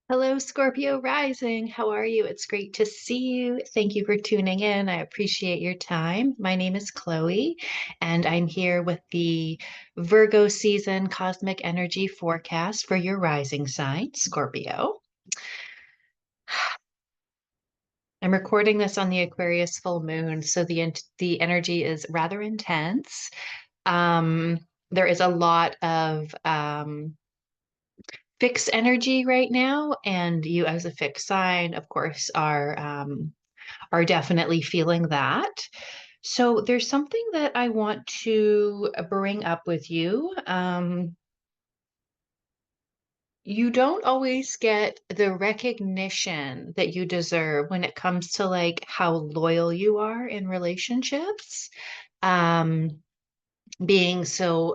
Hello, Scorpio rising. How are you? It's great to see you. Thank you for tuning in. I appreciate your time. My name is Chloe, and I'm here with the Virgo season cosmic energy forecast for your rising sign, Scorpio. I'm recording this on the Aquarius full moon, so the energy is rather intense. Um, there is a lot of fixed energy right now, and you as a fixed sign, of course, are definitely feeling that. So there's something that I want to bring up with you. You don't always get the recognition that you deserve when it comes to like how loyal you are in relationships. Um, Being so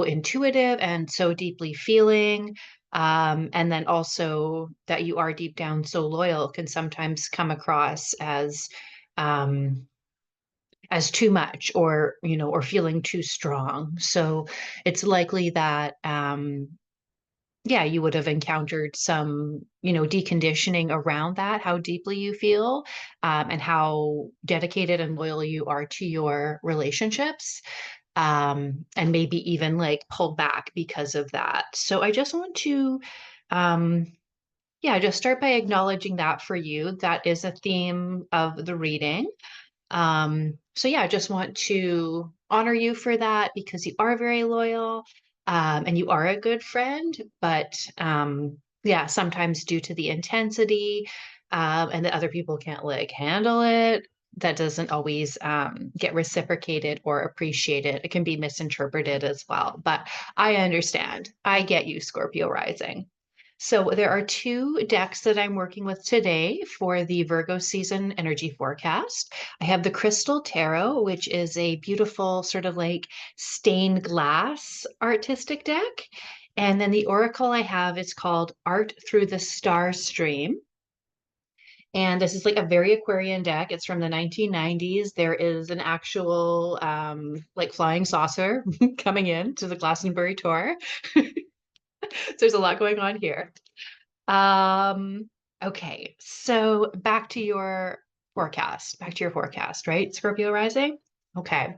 intuitive and so deeply feeling, and then also that you are deep down so loyal can sometimes come across um as too much, or or feeling too strong. So it's likely that yeah, you would have encountered some, deconditioning around that, how deeply you feel, and how dedicated and loyal you are to your relationships, and maybe even like pulled back because of that. So I just want to, um, yeah, just start by acknowledging that for you. That is a theme of the reading. So yeah, I just want to honor you for that because you are very loyal, and you are a good friend. But yeah, sometimes due to the intensity, and that other people can't like handle it, that doesn't always get reciprocated or appreciated. It can be misinterpreted as well. But I understand. I get you, Scorpio rising. So there are two decks that I'm working with today for the Virgo season energy forecast. I have the Crystal Tarot, which is a beautiful sort of like stained glass artistic deck. And then the Oracle I have is called Art Through the Star Stream. And this is like a very Aquarian deck. It's from the 1990s. There is an actual like flying saucer coming in to the Glastonbury tour. So there's a lot going on here. Um, okay, so back to your forecast, right? Scorpio rising? Okay.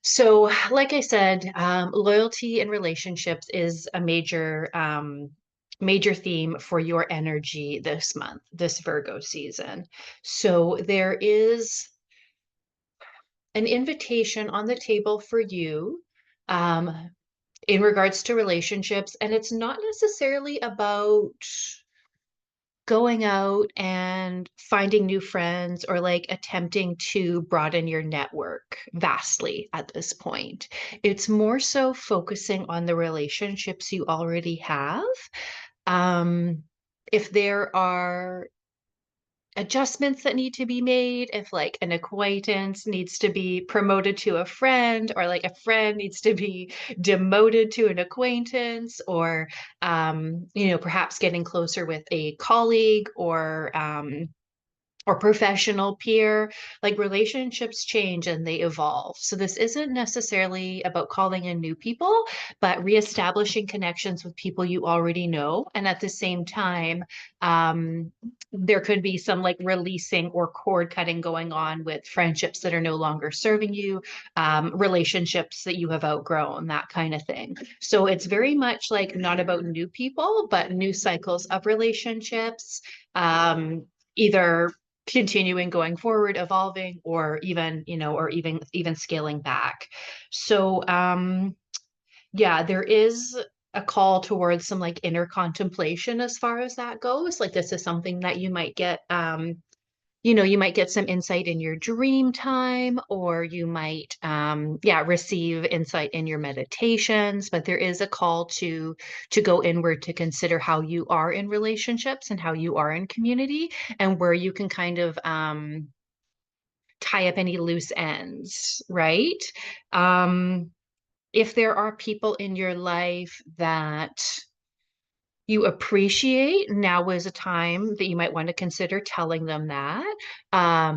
So, like I said, loyalty in relationships is a major theme for your energy this month, this Virgo season. So there is an invitation on the table for you, um, in regards to relationships, and it's not necessarily about going out and finding new friends or like attempting to broaden your network vastly at this point. It's more so focusing on the relationships you already have. Um, if there are adjustments that need to be made, if like an acquaintance needs to be promoted to a friend, or like a friend needs to be demoted to an acquaintance, or perhaps getting closer with a colleague, or professional peer, like relationships change and they evolve. So this isn't necessarily about calling in new people, but reestablishing connections with people you already know. And at the same time, um, there could be some like releasing or cord cutting going on with friendships that are no longer serving you, relationships that you have outgrown, that kind of thing. So it's very much like not about new people, but new cycles of relationships, either continuing going forward, evolving, or even scaling back. So yeah, there is a call towards some like inner contemplation as far as that goes. Like this is something that you might get some insight in your dream time, or you might yeah, receive insight in your meditations. But there is a call to go inward, to consider how you are in relationships and how you are in community, and where you can kind of tie up any loose ends, right? um if there are people in your life that you appreciate, now is a time that you might want to consider telling them that.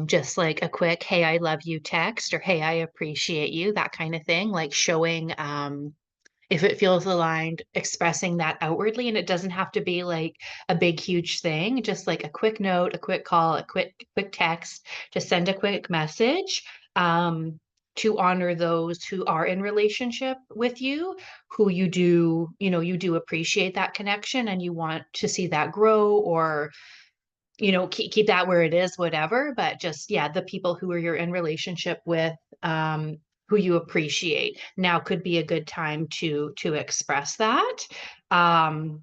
Just like a quick, hey, I love you text, or hey, I appreciate you, that kind of thing, like showing if it feels aligned, expressing that outwardly. And it doesn't have to be like a big, huge thing, just like a quick note, a quick call, a quick text, just send a quick message. To honor those who are in relationship with you, who you do, you do appreciate that connection and you want to see that grow, or keep that where it is, whatever. But just, yeah, the people who are you're in relationship with, who you appreciate, now could be a good time to express that. um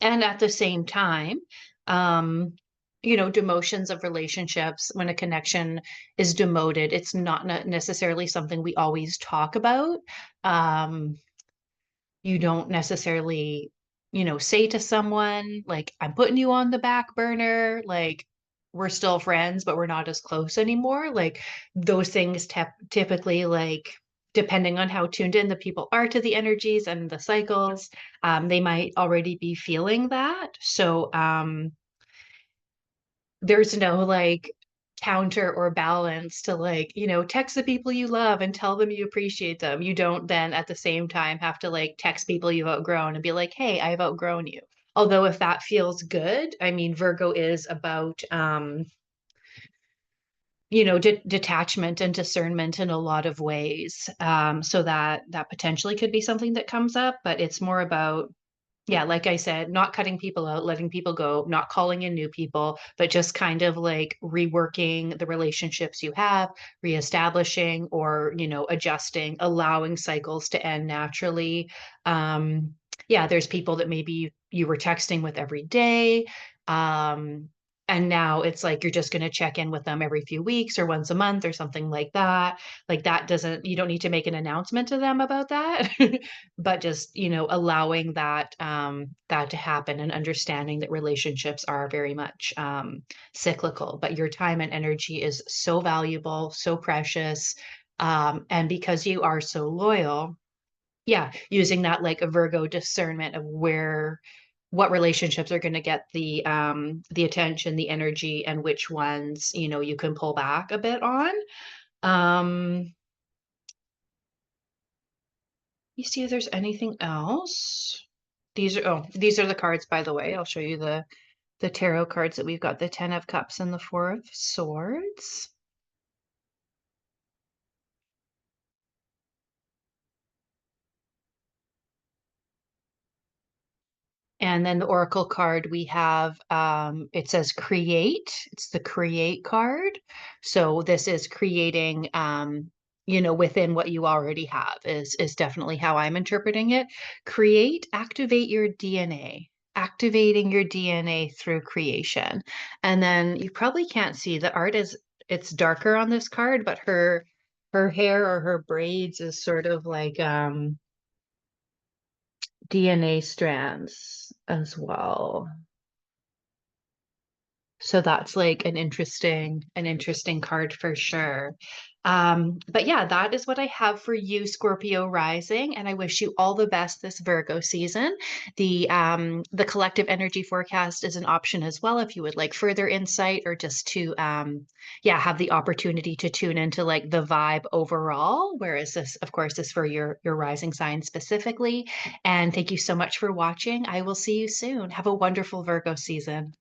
and at the same time, um demotions of relationships, when a connection is demoted, it's not necessarily something we always talk about. um you don't necessarily, say to someone like, I'm putting you on the back burner, like we're still friends, but we're not as close anymore. Like those things typically, like depending on how tuned in the people are to the energies and the cycles, they might already be feeling that. So there's no like counter or balance to, like, text the people you love and tell them you appreciate them. You don't then at the same time have to like text people you've outgrown and be like, hey, I've outgrown you. Although if that feels good, I mean, Virgo is about detachment and discernment in a lot of ways. So that potentially could be something that comes up, but it's more about, yeah, like I said, not cutting people out, letting people go, not calling in new people, but just kind of like reworking the relationships you have, reestablishing, or, adjusting, allowing cycles to end naturally. Yeah, there's people that maybe you were texting with every day. Um, and now it's like you're just going to check in with them every few weeks or once a month or something like that. Like that doesn't, you don't need to make an announcement to them about that. But just, allowing that, that to happen, and understanding that relationships are very much cyclical, but your time and energy is so valuable, so precious. And because you are so loyal, yeah, using that like a Virgo discernment of what relationships are going to get the attention, the energy, and which ones, you can pull back a bit on. um you see if there's anything else. These are the cards, by the way. I'll show you the tarot cards that we've got: the Ten of Cups and the Four of Swords. And then the Oracle card we have, it says create. It's the create card. So this is creating, within what you already have, is definitely how I'm interpreting it. Create, activate your DNA, activating your DNA through creation. And then you probably can't see the art, is it's darker on this card, but her hair or her braids is sort of like DNA strands as well. So that's like an interesting card for sure. But yeah, that is what I have for you, Scorpio rising, and I wish you all the best this Virgo season. The collective energy forecast is an option as well if you would like further insight, or just to yeah, have the opportunity to tune into like the vibe overall. Whereas this, of course, is for your rising sign specifically. And thank you so much for watching. I will see you soon. Have a wonderful Virgo season.